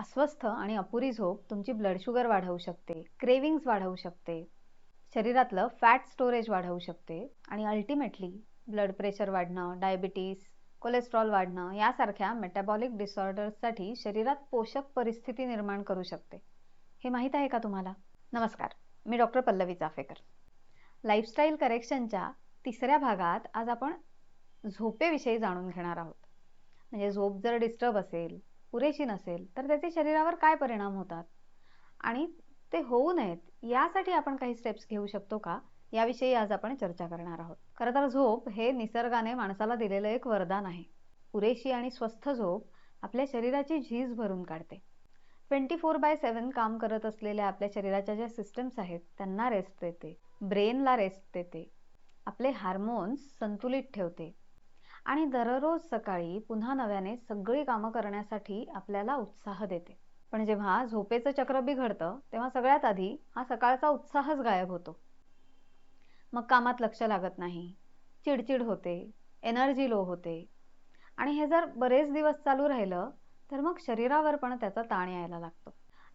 अस्वस्थ आणि अपुरी झोप तुमची ब्लड शुगर वाढवू शकते, क्रेविंग्स वाढवू शकते, शरीरातलं फॅट स्टोरेज वाढवू शकते आणि अल्टिमेटली ब्लड प्रेशर वाढणं, डायबिटीज, कोलेस्ट्रॉल वाढणं यासारख्या मेटाबॉलिक डिसऑर्डर्ससाठी शरीरात पोषक परिस्थिती निर्माण करू शकते. हे माहीत आहे का तुम्हाला? नमस्कार, मी डॉक्टर पल्लवी चाफेकर. लाईफस्टाईल करेक्शनच्या तिसऱ्या भागात आज आपण झोपेविषयी जाणून घेणार आहोत. म्हणजे झोप जर डिस्टर्ब असेल, पुरेशी नसेल तर त्याचे शरीरावर काय परिणाम होतात आणि ते होऊ नयेत यासाठी आपण काही स्टेप्स घेऊ शकतो का, याविषयी आज आपण चर्चा करणार आहोत. खरं तर झोप हे निसर्गाने माणसाला दिलेलं एक वरदान आहे. पुरेशी आणि स्वस्थ झोप आपल्या शरीराची झीज भरून काढते. 24/7 काम करत असलेल्या आपल्या शरीराच्या ज्या सिस्टम्स आहेत त्यांना रेस्ट देते, ब्रेनला रेस्ट देते, आपले हार्मोन्स संतुलित ठेवते आणि दररोज सकाळी पुन्हा नव्याने सगळी कामं करण्यासाठी आपल्याला उत्साह देते. पण जेव्हा झोपेचं चक्र बिघडतं तेव्हा सगळ्यात आधी हा सकाळचा उत्साहच गायब होतो. मग कामात लक्ष लागत नाही, चिडचिड होते, एनर्जी लो होते आणि हे जर बरेच दिवस चालू राहिलं तर मग शरीरावर पण त्याचा ताण यायला लागतो.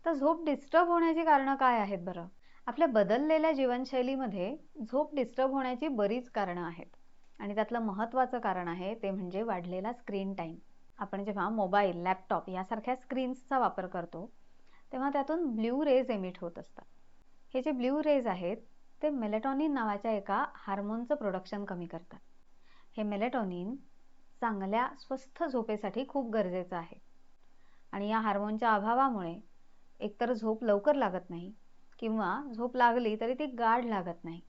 तर झोप डिस्टर्ब होण्याची कारणं काय आहेत बरं? आपल्या बदललेल्या जीवनशैलीमध्ये झोप डिस्टर्ब होण्याची बरीच कारणं आहेत आणि त्यातलं महत्त्वाचं कारण आहे ते म्हणजे वाढलेला स्क्रीन टाईम. आपण जेव्हा मोबाईल, लॅपटॉप यासारख्या स्क्रीन्सचा वापर करतो तेव्हा त्यातून ब्ल्यू रेज एमिट होत असतात. हे जे ब्ल्यू रेज आहेत ते मेलेटॉनिन नावाच्या एका हार्मोनचं प्रोडक्शन कमी करतात. हे मेलेटॉनिन चांगल्या स्वस्थ झोपेसाठी खूप गरजेचं आहे आणि या हार्मोनच्या अभावामुळे एकतर झोप लवकर लागत नाही किंवा झोप लागली तरी ती गाढ लागत नाही.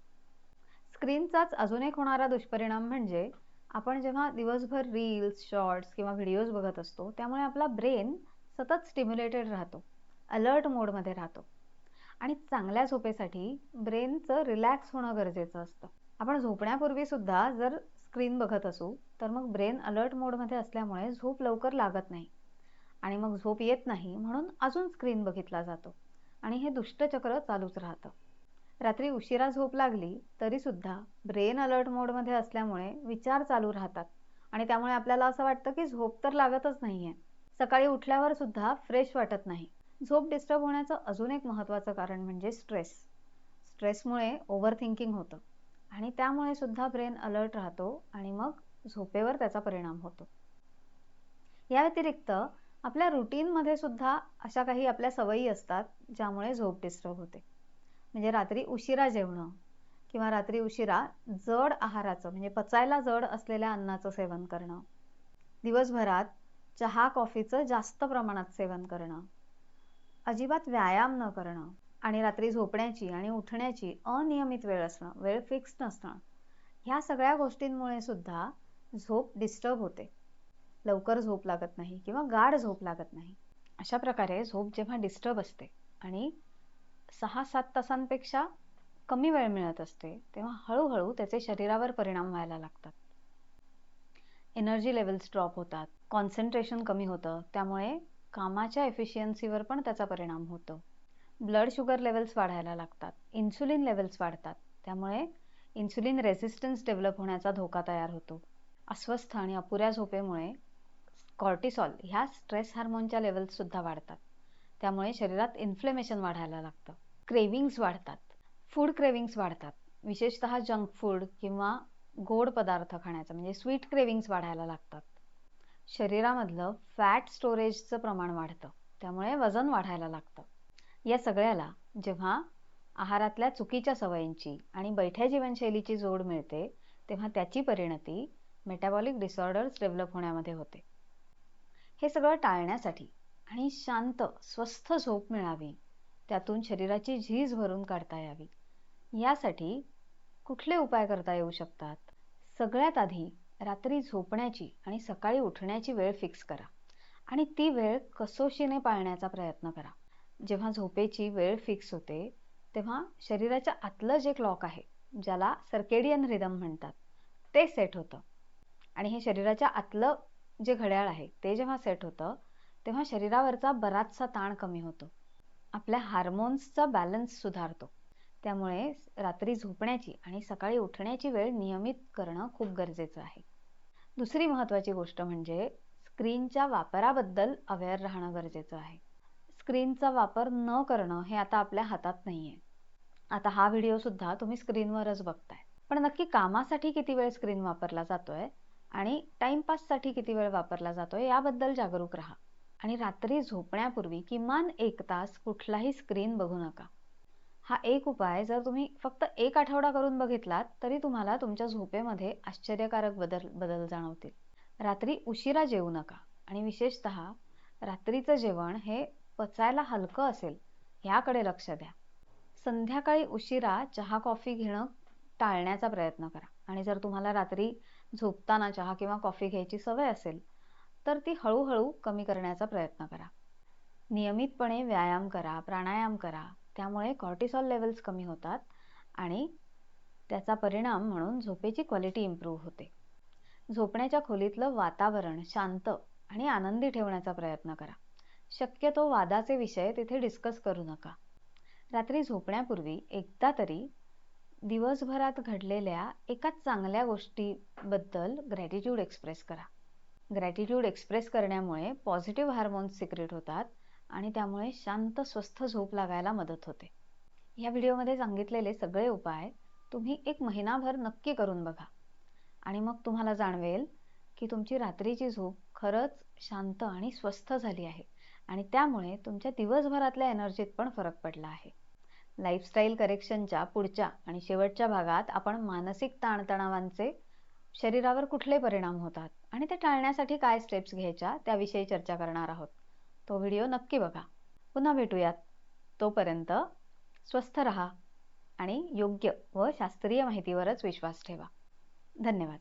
स्क्रीनचाच अजून एक होणारा दुष्परिणाम म्हणजे आपण जेव्हा दिवसभर रील्स, शॉर्ट्स किंवा व्हिडिओज बघत असतो त्यामुळे आपला ब्रेन सतत स्टिम्युलेटेड राहतो, अलर्ट मोडमध्ये राहतो आणि चांगल्या झोपेसाठी ब्रेनचं रिलॅक्स होणं गरजेचं असतं. आपण झोपण्यापूर्वी सुद्धा जर स्क्रीन बघत असू तर मग ब्रेन अलर्ट मोडमध्ये असल्यामुळे झोप लवकर लागत नाही आणि मग झोप येत नाही म्हणून अजून स्क्रीन बघितला जातो आणि हे दुष्टचक्र चालूच राहतं. रात्री उशिरा झोप लागली तरी सुद्धा ब्रेन अलर्ट मोडमध्ये असल्यामुळे विचार चालू राहतात आणि त्यामुळे आपल्याला असं वाटतं की झोप तर लागतच नाहीये. सकाळी उठल्यावर सुद्धा फ्रेश वाटत नाही. झोप डिस्टर्ब होण्याचं अजून एक महत्त्वाचं कारण म्हणजे स्ट्रेसमुळे ओव्हर थिंकिंग होतं आणि त्यामुळे सुद्धा ब्रेन अलर्ट राहतो आणि मग झोपेवर त्याचा परिणाम होतो. या व्यतिरिक्त आपल्या रुटीनमध्ये सुद्धा अशा काही आपल्या सवयी असतात ज्यामुळे झोप डिस्टर्ब होते. म्हणजे रात्री उशिरा जेवणं किंवा रात्री उशिरा जड आहाराचं म्हणजे पचायला जड असलेल्या अन्नाचं सेवन करणं, दिवसभरात चहा कॉफीचं जास्त प्रमाणात सेवन करणं, अजिबात व्यायाम न करणं आणि रात्री झोपण्याची आणि उठण्याची अनियमित वेळ असणं, वेळ फिक्स नसणं, ह्या सगळ्या गोष्टींमुळे सुद्धा झोप डिस्टर्ब होते. लवकर झोप लागत नाही किंवा गाढ झोप लागत नाही. अशा प्रकारे झोप जेव्हा डिस्टर्ब असते आणि 6-7 तासांपेक्षा कमी वेळ मिळत असते तेव्हा हळूहळू त्याचे शरीरावर परिणाम व्हायला लागतात. एनर्जी लेवल्स ड्रॉप होतात, कॉन्सन्ट्रेशन कमी होतं, त्यामुळे कामाच्या एफिशियन्सीवर पण त्याचा परिणाम होतो. ब्लड शुगर लेवल्स वाढायला लागतात, इन्सुलिन लेवल्स वाढतात, त्यामुळे इन्सुलिन रेझिस्टन्स डेव्हलप होण्याचा धोका तयार होतो. अस्वस्थ आणि अपुऱ्या झोपेमुळे कॉर्टिसॉल ह्या स्ट्रेस हार्मोनच्या लेवल्स सुद्धा वाढतात, त्यामुळे शरीरात इन्फ्लेमेशन वाढायला लागतं. क्रेविंग्स वाढतात, फूड क्रेविंग्स वाढतात, विशेषतः जंक फूड किंवा गोड पदार्थ खाण्याचं म्हणजे स्वीट क्रेविंग्स वाढायला लागतात. शरीरामधलं फॅट स्टोरेजचं प्रमाण वाढतं, त्यामुळे वजन वाढायला लागतं. या सगळ्याला जेव्हा आहारातल्या चुकीच्या सवयींची आणि बैठ्या जीवनशैलीची जोड मिळते तेव्हा त्याची परिणती मेटाबॉलिक डिसऑर्डर्स डेव्हलप होण्यामध्ये होते. हे सगळं टाळण्यासाठी आणि शांत स्वस्थ झोप मिळावी, त्यातून शरीराची झीज भरून काढता यावी, यासाठी कुठले उपाय करता येऊ शकतात? सगळ्यात आधी रात्री झोपण्याची आणि सकाळी उठण्याची वेळ फिक्स करा आणि ती वेळ कसोशीने पाळण्याचा प्रयत्न करा. जेव्हा झोपेची वेळ फिक्स होते तेव्हा शरीराच्या आतलं जे क्लॉक आहे, ज्याला सर्केडियन रिदम म्हणतात, ते सेट होतं आणि हे शरीराच्या आतलं जे घड्याळ आहे ते जेव्हा सेट होतं तेव्हा शरीरावरचा बराचसा ताण कमी होतो, आपल्या हार्मोन्सचा बॅलन्स सुधारतो. त्यामुळे रात्री झोपण्याची आणि सकाळी उठण्याची वेळ नियमित करणं खूप गरजेचं आहे. दुसरी महत्त्वाची गोष्ट म्हणजे स्क्रीनच्या वापराबद्दल अवेअर राहणं गरजेचं आहे. स्क्रीनचा वापर न करणं हे आता आपल्या हातात नाहीये. आता हा व्हिडिओ सुद्धा तुम्ही स्क्रीनवरच बघताय, पण नक्की कामासाठी किती वेळ स्क्रीन वापरला जातोय आणि टाइमपाससाठी किती वेळ वापरला जातोय याबद्दल जागरूक राहा. आणि रात्री झोपण्यापूर्वी किमान 1 तास कुठलाही स्क्रीन बघू नका. हा एक उपाय जर तुम्ही फक्त 1 आठवडा करून बघितलात तरी तुम्हाला तुमच्या झोपेमध्ये आश्चर्यकारक बदल जाणवतील. रात्री उशिरा जेवू नका आणि विशेषतः रात्रीचं जेवण हे पचायला हलकं असेल ह्याकडे लक्ष द्या. संध्याकाळी उशिरा चहा कॉफी घेणं टाळण्याचा प्रयत्न करा. आणि जर तुम्हाला रात्री झोपताना चहा किंवा कॉफी घ्यायची सवय असेल तर ती हळूहळू कमी करण्याचा प्रयत्न करा. नियमितपणे व्यायाम करा, प्राणायाम करा. त्यामुळे कॉर्टिसॉल लेवल्स कमी होतात आणि त्याचा परिणाम म्हणून झोपेची क्वालिटी इम्प्रूव्ह होते. झोपण्याच्या खोलीतलं वातावरण शांत आणि आनंदी ठेवण्याचा प्रयत्न करा. शक्यतो वादाचे विषय तिथे डिस्कस करू नका. रात्री झोपण्यापूर्वी एकदा तरी दिवसभरात घडलेल्या एका चांगल्या गोष्टीबद्दल ग्रॅटिट्यूड एक्सप्रेस करा. ग्रॅटिट्यूड एक्सप्रेस करण्यामुळे पॉझिटिव्ह हार्मोन्स सिक्रेट होतात आणि त्यामुळे शांत स्वस्थ झोप लागायला मदत होते. या व्हिडिओमध्ये सांगितलेले सगळे उपाय तुम्ही 1 महिनाभर नक्की करून बघा आणि मग तुम्हाला जाणवेल की तुमची रात्रीची झोप खरंच शांत आणि स्वस्थ झाली आहे आणि त्यामुळे तुमच्या दिवसभरातल्या एनर्जीत पण फरक पडला आहे. लाईफस्टाईल करेक्शनच्या पुढच्या आणि शेवटच्या भागात आपण मानसिक ताणतणावांचे शरीरावर कुठले परिणाम होतात आणि ते टाळण्यासाठी काय स्टेप्स घ्यायच्या त्याविषयी चर्चा करणार आहोत. तो व्हिडिओ नक्की बघा. पुन्हा भेटूयात. तोपर्यंत स्वस्थ रहा आणि योग्य व शास्त्रीय माहितीवरच विश्वास ठेवा. धन्यवाद.